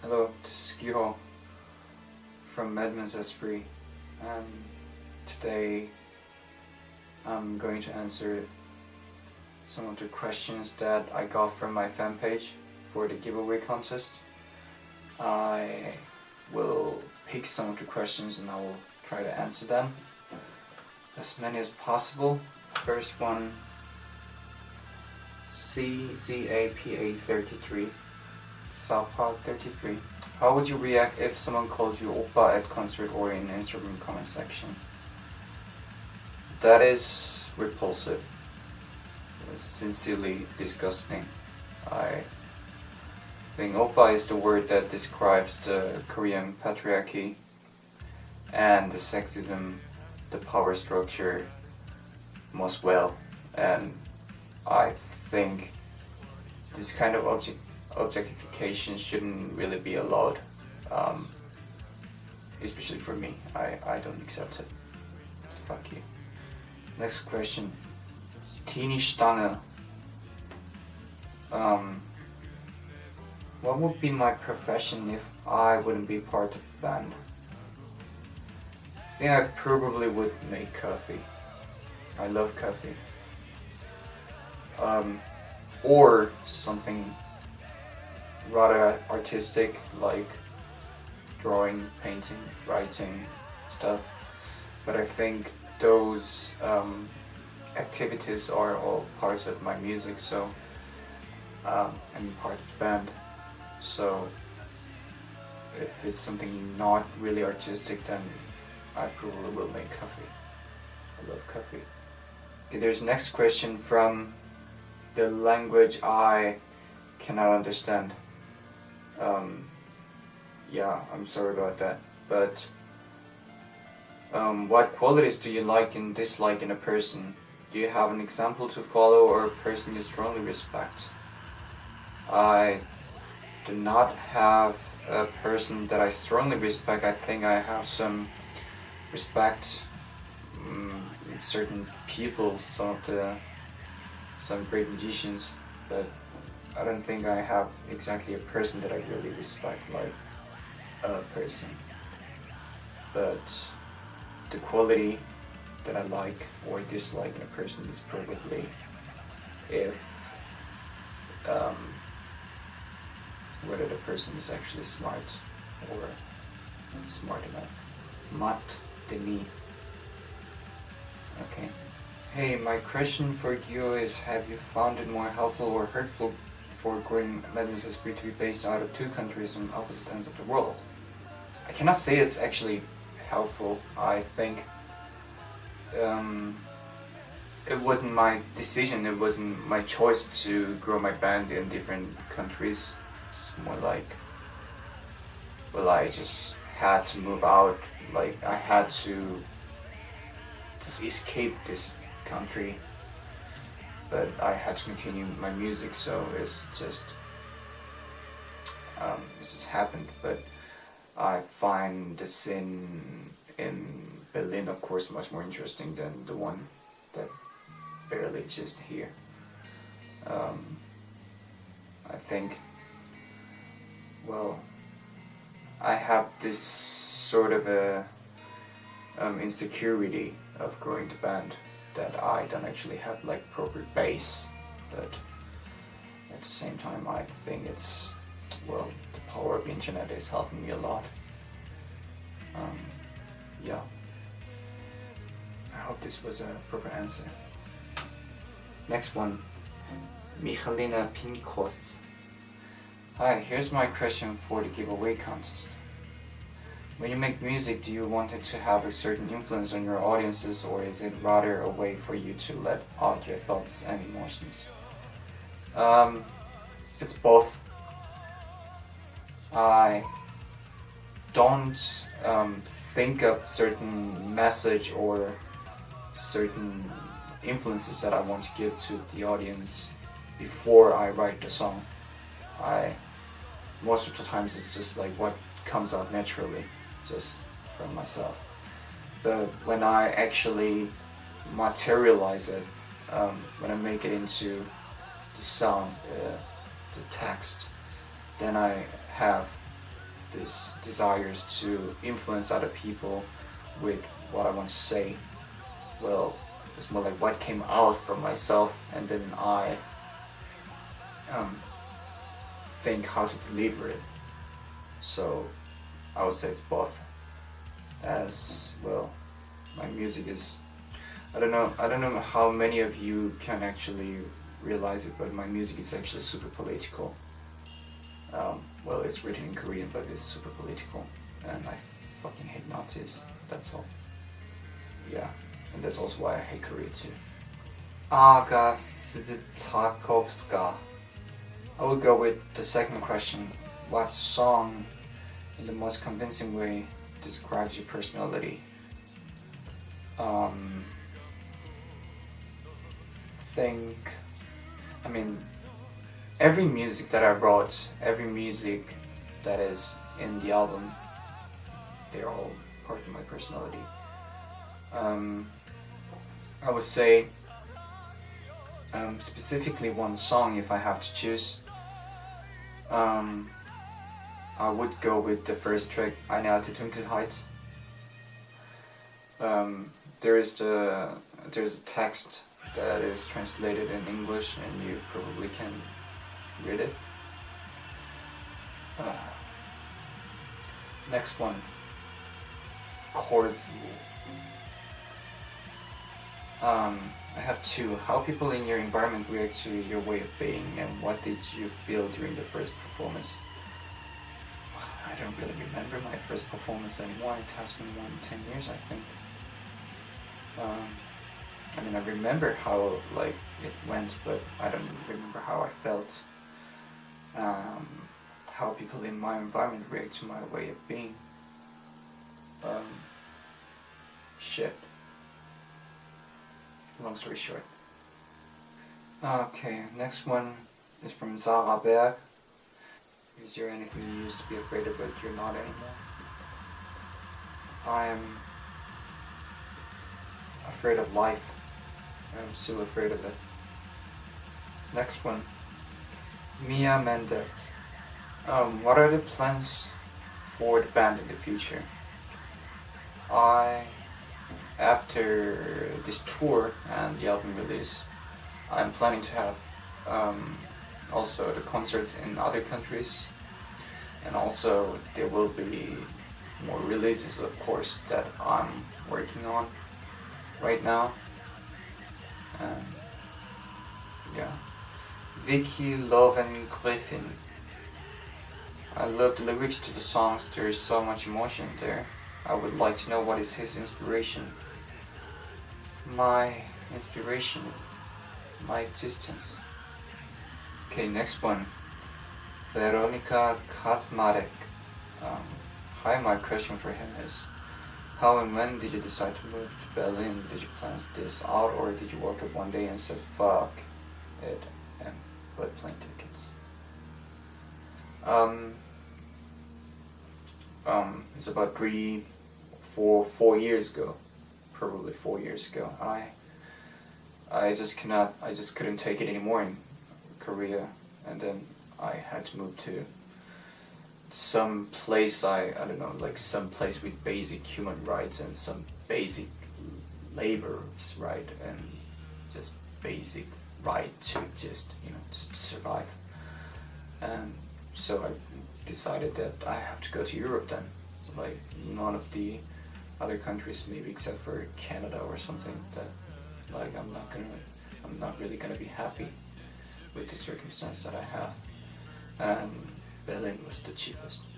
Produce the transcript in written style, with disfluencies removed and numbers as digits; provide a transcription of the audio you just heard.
Hello, this is kyuho from Madmans Esprit, and today I'm going to answer some of the questions that I got from my fan page for the giveaway contest. I will pick some of the questions and I will try to answer them, as many as possible. First one, CZAPA33, Southpaw 33. How would you react if someone called you oppa at concert or in Instagram comment section? That is repulsive. Sincerely disgusting. I think oppa is the word that describes the Korean patriarchy and the sexism, the power structure most well, and I think this kind of objectification shouldn't really be allowed, especially for me. I don't accept it. Fuck you. Next question. Teeny Stange. What would be my profession if I wouldn't be part of the band? I think I probably would make coffee. I love coffee. Or something rather artistic like drawing, painting, writing stuff. But I think those activities are all parts of my music, so I'm part of the band. So if it's something not really artistic, then I probably will make coffee. I love coffee. Okay, there's next question from the language I cannot understand. Yeah, I'm sorry about that. But what qualities do you like and dislike in a person? Do you have an example to follow or a person you strongly respect? I do not have a person that I strongly respect. I think I have some respect certain people, some great magicians, but I don't think I have exactly a person that I really respect, like a person. But the quality that I like or dislike in a person is probably if whether the person is actually smart or smart enough. Mat de me. Okay. Hey, my question for you is, have you found it more helpful or hurtful for growing Madmans Esprit to be based out of two countries on opposite ends of the world? I cannot say it's actually helpful. I think it wasn't my decision, it wasn't my choice to grow my band in different countries. It's more like, well, I just had to move out, like I had to just escape this country, but I had to continue my music, so it's just this has happened. But I find the scene in Berlin, of course, much more interesting than the one that barely exists here. I think, well, I have this sort of a insecurity of growing the band, that I don't actually have like proper bass, but at the same time I think it's, well, the power of internet is helping me a lot. Yeah, I hope this was a proper answer. Next one, Michalina Pinkosts. Hi, here's my question for the giveaway contest. When you make music, do you want it to have a certain influence on your audiences, or is it rather a way for you to let out your thoughts and emotions? It's both. I don't think of certain message or certain influences that I want to give to the audience before I write the song. Most of the times it's just like what comes out naturally, just from myself. But when I actually materialize it, when I make it into the sound, the text, then I have this desires to influence other people with what I want to say. Well, it's more like what came out from myself, and then I think how to deliver it. So I would say it's both. As well, my music is, I don't know how many of you can actually realize it, but my music is actually super political. Well, it's written in Korean, but it's super political, and I fucking hate Nazis. That's all. Yeah, and that's also why I hate Korea too. Aga Szytakovska. I will go with the second question. What song, in the most convincing way, describes your personality? Every music that I wrote, every music that is in the album, they're all part of my personality. I would say specifically one song, if I have to choose, I would go with the first track, Eine alte Dunkelheit. There's a text that is translated in English, and you probably can read it. Next one, chords. I have two. How people in your environment react to your way of being, and what did you feel during the first performance? I don't really remember my first performance anymore. It has been more than 10 years, I think. I remember how it went, but I don't remember how I felt. How people in my environment react to my way of being. Shit. Long story short. Okay, next one is from Zara Berg. Is there anything you used to be afraid of but you're not anymore? I'm afraid of life. I'm still afraid of it. Next one. Mia Mendez. What are the plans for the band in the future? After this tour and the album release, I'm planning to have also the concerts in other countries, and also there will be more releases, of course, that I'm working on right now. Yeah. Vicky Loven Griffin. I love the lyrics to the songs. There is so much emotion there. I would like to know what is his inspiration. My inspiration, my existence. Okay, next one. Veronica Kazmarek. Hi, my question for him is, how and when did you decide to move to Berlin? Did you plan this out, or did you wake up one day and say, fuck it, and bought plane tickets? It's about 4 years ago, probably 4 years ago. I just couldn't take it anymore in Korea, and then I had to move to some place, I don't know, like some place with basic human rights and some basic labor's right, and just basic right to exist, just to survive. And so I decided that I have to go to Europe then. Like none of the other countries, maybe except for Canada or something, that like I'm not really gonna be happy with the circumstance that I have. And Berlin was the cheapest.